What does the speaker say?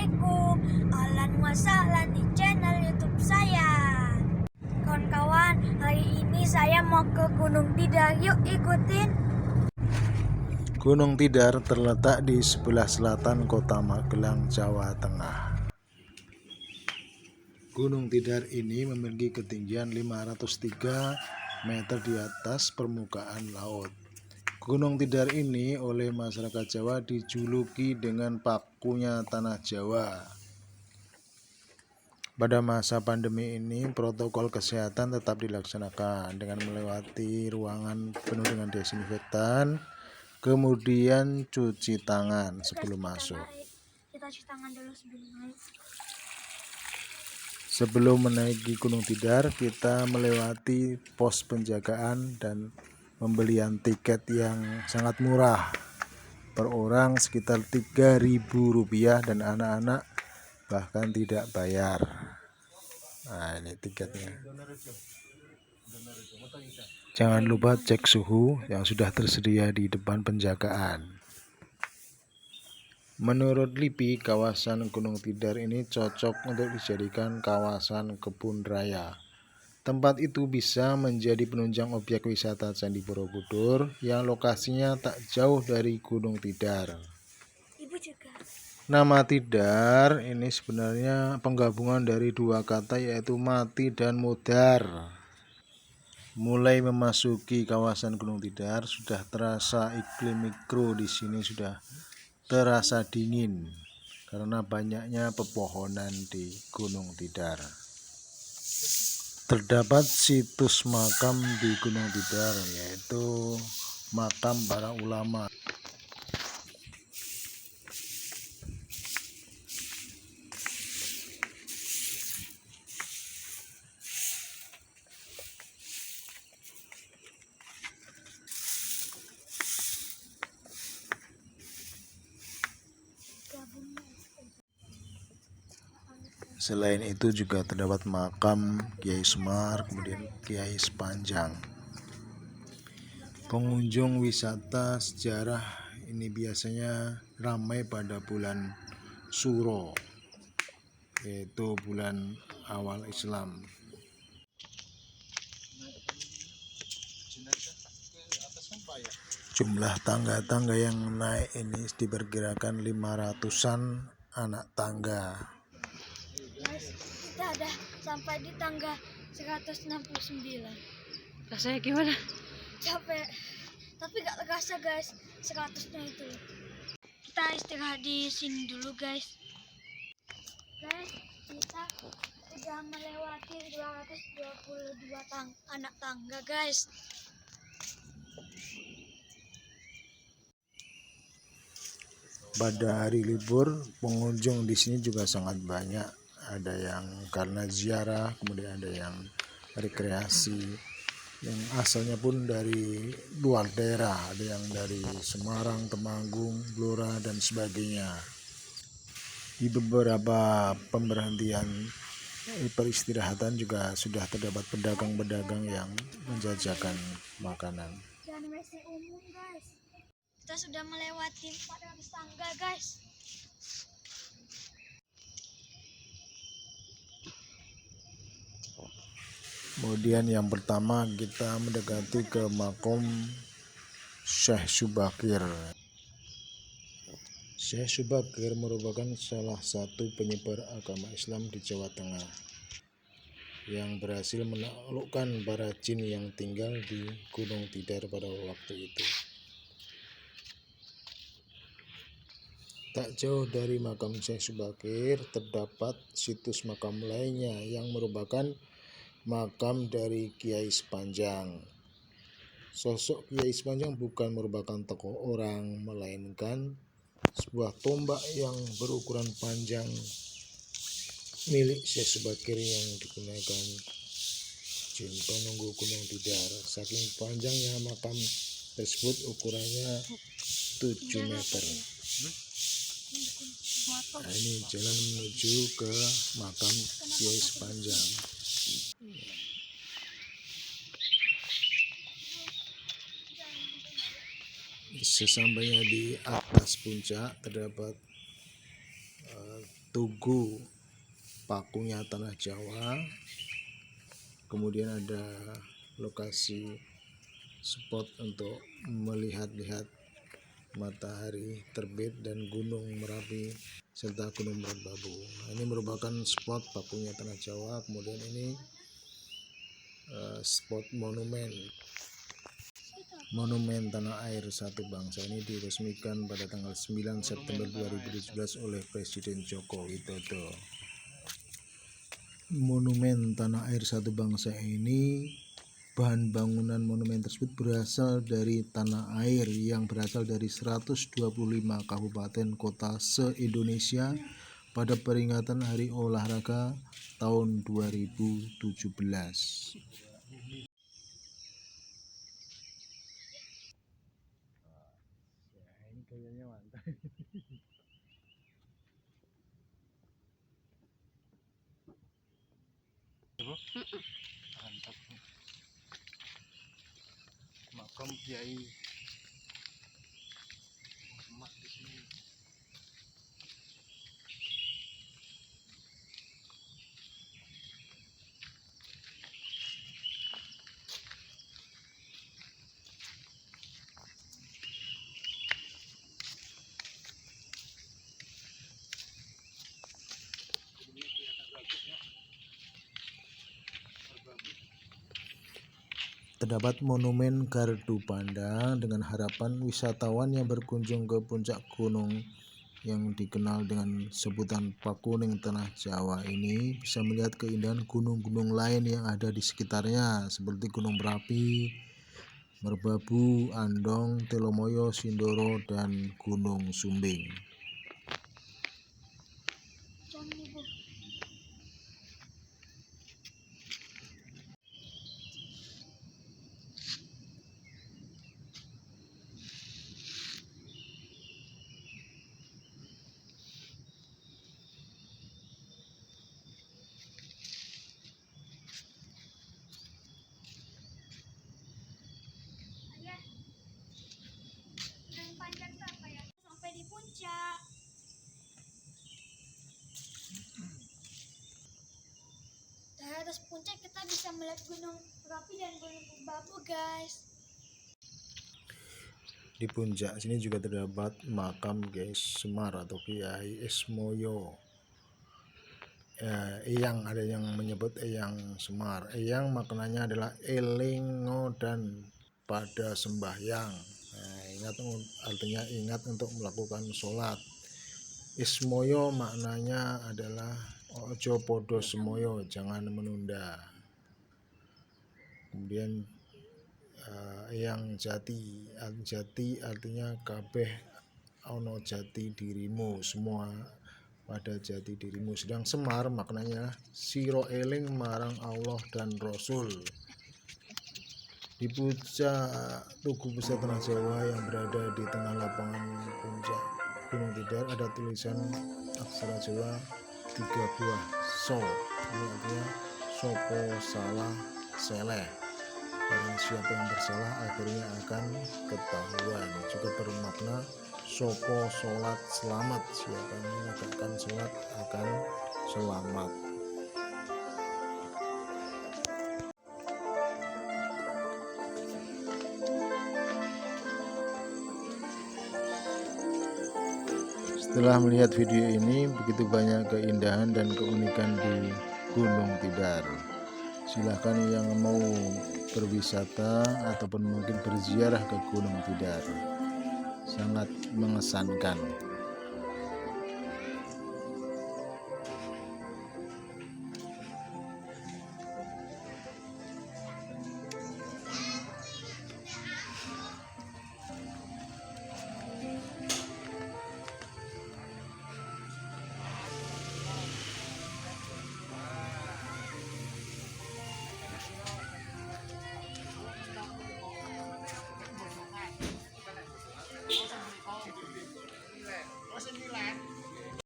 Assalamualaikum, ahlan wa sahlan di channel YouTube saya. Kawan-kawan, hari ini saya mau ke Gunung Tidar, yuk ikutin. Gunung Tidar terletak di sebelah selatan kota Magelang, Jawa Tengah. Gunung Tidar ini memiliki ketinggian 503 meter di atas permukaan laut. Gunung Tidar ini oleh masyarakat Jawa dijuluki dengan pakunya tanah Jawa. Pada masa pandemi ini, protokol kesehatan tetap dilaksanakan dengan melewati ruangan penuh dengan desinfektan, kemudian cuci tangan sebelum masuk. Kita cuci tangan dulu sebelum naik. Sebelum menaiki Gunung Tidar, kita melewati pos penjagaan dan pembelian tiket yang sangat murah. Per orang sekitar Rp3.000 dan anak-anak bahkan tidak bayar. Nah, ini tiketnya. Jangan lupa cek suhu yang sudah tersedia di depan penjagaan. Menurut LIPI, kawasan Gunung Tidar ini cocok untuk dijadikan kawasan kebun raya. Tempat itu bisa menjadi penunjang objek wisata Candi Borobudur yang lokasinya tak jauh dari Gunung Tidar. Ibu juga. Nama Tidar ini sebenarnya penggabungan dari dua kata, yaitu mati dan mudar. Mulai memasuki kawasan Gunung Tidar sudah terasa iklim mikro di sini sudah terasa dingin karena banyaknya pepohonan di Gunung Tidar. Terdapat situs makam di Gunung Tidar, yaitu makam para ulama. Selain itu juga terdapat makam Kiai Semar, kemudian Kiai Sepanjang. Pengunjung wisata sejarah ini biasanya ramai pada bulan Suro, yaitu bulan awal Islam. Jumlah tangga-tangga yang naik ini diperkirakan 500-an anak tangga. Guys, kita udah sampai di tangga 169. Rasanya gimana? Capek, tapi gak terasa guys, 100-nya itu. Kita istirahat di sini dulu guys. Guys, kita udah melewati 222 anak tangga guys. Pada hari libur, pengunjung di sini juga sangat banyak. Ada yang karena ziarah, kemudian ada yang rekreasi, yang asalnya pun dari luar daerah, ada yang dari Semarang, Temanggung, Blora, dan sebagainya. Di beberapa pemberhentian peristirahatan juga sudah terdapat pedagang-pedagang yang menjajakan makanan. Dan WC umum guys. Kita sudah melewati 400 tangga guys. Kemudian yang pertama kita mendekati ke makom Syekh Subakir. Syekh Subakir merupakan salah satu penyebar agama Islam di Jawa Tengah yang berhasil menaklukkan para jin yang tinggal di Gunung Tidar pada waktu itu. Tak jauh dari makam Syekh Subakir terdapat situs makam lainnya yang merupakan makam dari Kiai Sepanjang. Sosok Kiai Sepanjang bukan merupakan tokoh orang, melainkan sebuah tombak yang berukuran panjang milik Syekh Subakir yang digunakan jin penunggu Gunung Tidar. Saking panjangnya makam tersebut, ukurannya 7 meter. Nah, ini jalan menuju ke makam Kiai Sepanjang. Sesampainya di atas puncak terdapat Tugu Pakunya Tanah Jawa. Kemudian ada lokasi spot untuk melihat-lihat matahari terbit dan Gunung Merapi serta Gunung Merbabu. Ini merupakan spot Pakunya Tanah Jawa. Kemudian ini spot monumen Tanah Air Satu Bangsa. Ini diresmikan pada tanggal 9 September 2017 oleh Presiden Joko Widodo. Monumen Tanah Air Satu Bangsa ini, bahan bangunan monumen tersebut berasal dari tanah air yang berasal dari 125 kabupaten kota se-Indonesia pada peringatan Hari Olahraga tahun 2017. Ini kayaknya mantap. Mantap. Makam Kiai Muhammad di sini. Terdapat monumen gardu pandang dengan harapan wisatawan yang berkunjung ke puncak gunung yang dikenal dengan sebutan Pakuning Tanah Jawa ini bisa melihat keindahan gunung-gunung lain yang ada di sekitarnya seperti Gunung Merapi, Merbabu, Andong, Telomoyo, Sindoro, dan Gunung Sumbing. Sampai di puncak. Dari atas puncak kita bisa melihat Gunung Merapi dan Gunung Merbabu, guys. Di puncak sini juga terdapat makam Kiai Semar atau Kiai Ismoyo. Eyang, ada yang menyebut Eyang Semar. Eyang maknanya adalah elingo dan pada sembahyang. Artinya ingat untuk melakukan sholat. Ismoyo maknanya adalah ojo podo semoyo, jangan menunda. Kemudian Eyang Jati artinya kabeh ono jati dirimu, semua pada jati dirimu. Sedang Semar maknanya siro eling marang Allah dan Rasul. Di puncak Tugu Pusat Tanah Jawa yang berada di tengah lapangan puncak Gunung Tidar ada tulisan aksara Jawa 3 buah so. Ini artinya sopo salah seleh. Barang siapa yang bersalah akhirnya akan ketahuan. Juga bermakna sopo sholat selamat, siapa yang menegakkan sholat akan selamat. Setelah melihat video ini, begitu banyak keindahan dan keunikan di Gunung Tidar. Silahkan yang mau berwisata ataupun mungkin berziarah ke Gunung Tidar, sangat mengesankan.